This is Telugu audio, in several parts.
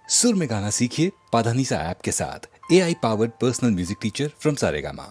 सुर में गाना सीखिए पाधानीसा ऐप के साथ। AI powered personal music teacher from Saregama.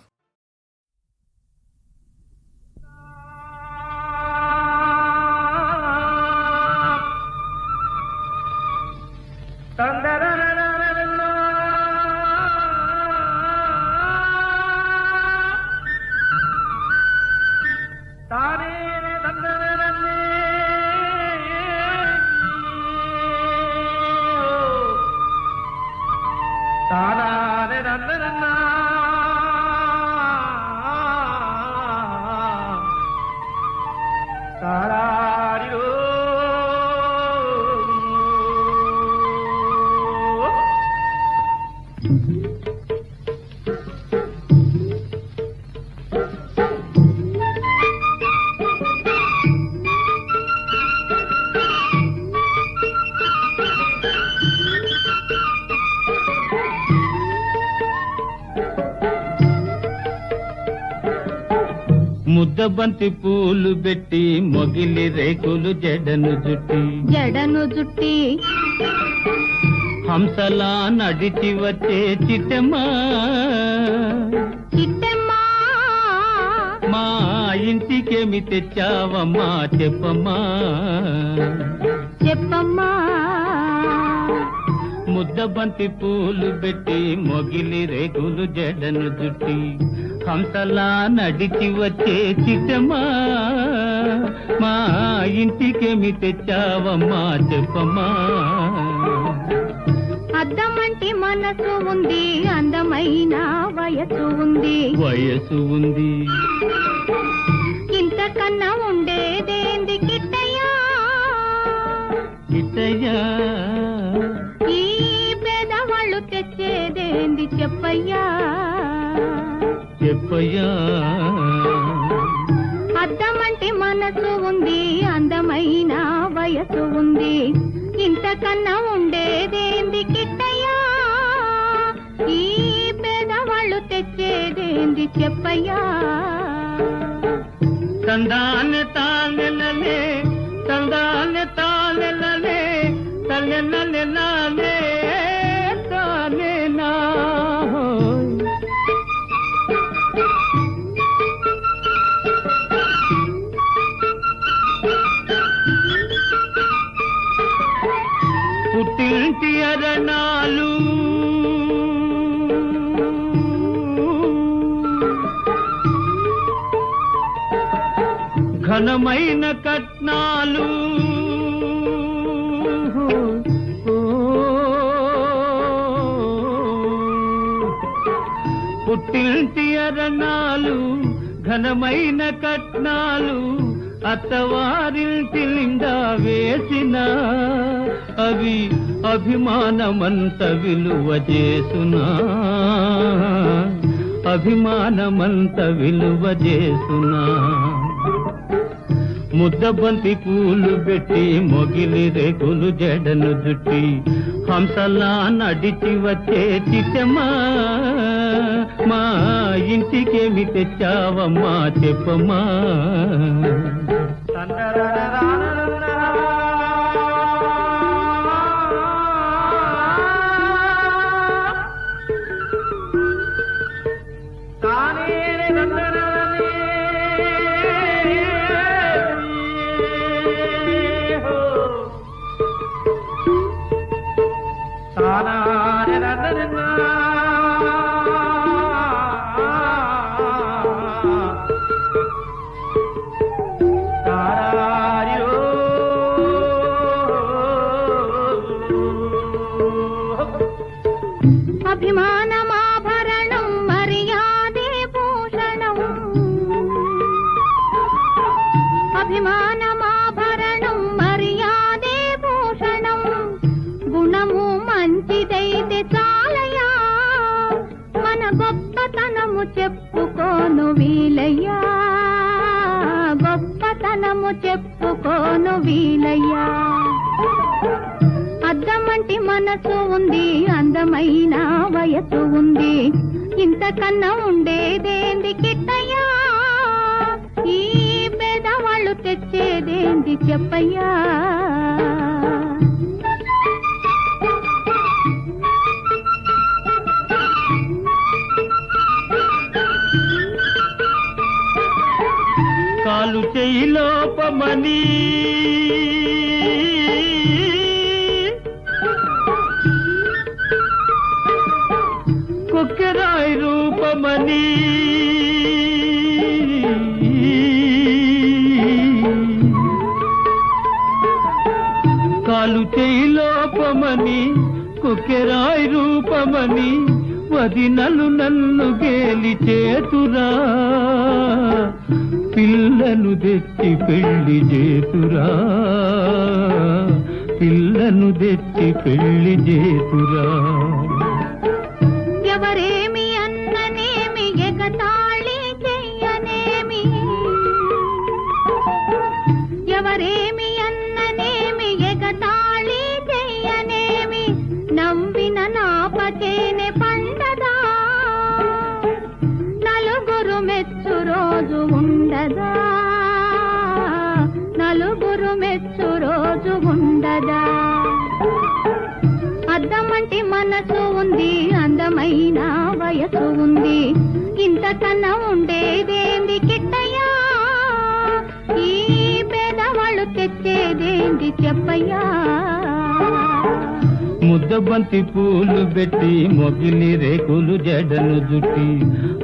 ముద్దబంతి పూలు పెట్టి మొగిలి రేకులు జడను జుట్టి హంసలా నడిచి వచ్చే చిట్టమ్మా మా ఇంటికేమి తెచ్చావమ్మా చెప్పమ్మా ముద్దబంతి పూలు పెట్టి మొగిలి రేకులు జడను జుట్టి హంసలా నడిచి వచ్చే చిట్టమ్మా మా ఇంటికేమి తెచ్చావమ్మా చెప్పమ్మా అద్దమంటి మనసు ఉంది, అందమైన వయసు ఉంది ఇంతకన్నా ఉండేదేంది కిట్టయ్యా ఈ పేదవాళ్ళు తెచ్చేదేంది చెప్పయ్యా అద్దమంటి మనసు ఉంది, అందమైన వయసు ఉంది ఇంతకన్నా ఉండేదేంది కిట్టయ్యా ఈ పేదవాళ్ళు తెచ్చేదేంది చెప్పయ్యా తందాన్ని తానెలలే తందాన్ని తానెలలే తల్లెనలెలలే తానెనా పుట్టింటి అరణాలు ఘనమైన కట్నాలు పుట్టింటి అరణాలు ఘనమైన కట్నాలు అత్తవారింటి నిండా వేసిన అవి అభిమానమంత విలువ చేసునా ముద్దబంతి పూలు పెట్టి మొగిలి రేకులు జడను జుట్టి హంసలా నడిచి వచ్చే చిట్టమ్మా మా ఇంటికేమి తెచ్చావమ్మా చెప్పమ్మా అభిమానమాభరణం మర్యాదే భూషణం అభిమానమాభరణం మర్యాదే భూషణం గుణము మంచిదైతే చాలయ్యా మన గొప్పతనము చెప్పుకోను వీలయ్యా అద్దమంటి మనసు ఉంది, అందమైన వయసు ఉంది ఇంతకన్నా ఉండేదేంది కిట్టయ్యా ఈ పేదవాళ్ళు తెచ్చేదేంది చెప్పయ్యా లోపమని కొక్కెరాయి రూపమని కాలు చేయి లోపమని కొక్కెరాయి రూపమని వదినలు నన్ను గేలి చేతురా పిల్లను తెచ్చి పెళ్లి చేతురా పిల్లను తెచ్చి పెళ్లి చేతురా ఎవరేమి అన్ననేమి ఎగతాళి చెయ్యనేమి ఎవరేమి అన్ననేమి ఎగతాళి చెయ్యనేమి నవ్విన నాపచేనే పండదా నలుగురు మెచ్చు రోజు ఉండదా నలుగురు మెచ్చు రోజు ఉండదా అద్దమంటి మనసు ఉంది అందమైన వయసు ఉంది ఇంతకన్నా ఉండేదేంది కిట్టయ్యా ఈ పేదవాళ్ళు తెచ్చేదేంది చెప్పయ్యా ముద్దబంతి పూలు పెట్టి మొగిలి రేకులు జడను జుట్టి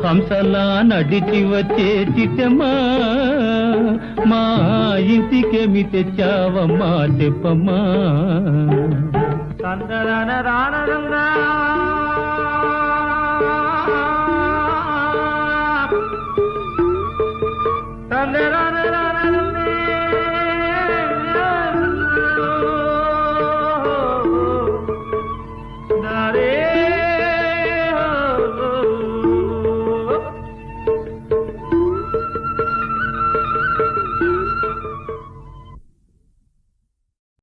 హంసలా నడిచి వచ్చే చిట్టమ్మా మా ఇంటికేమి తెచ్చావమ్మా చెప్పమ్మా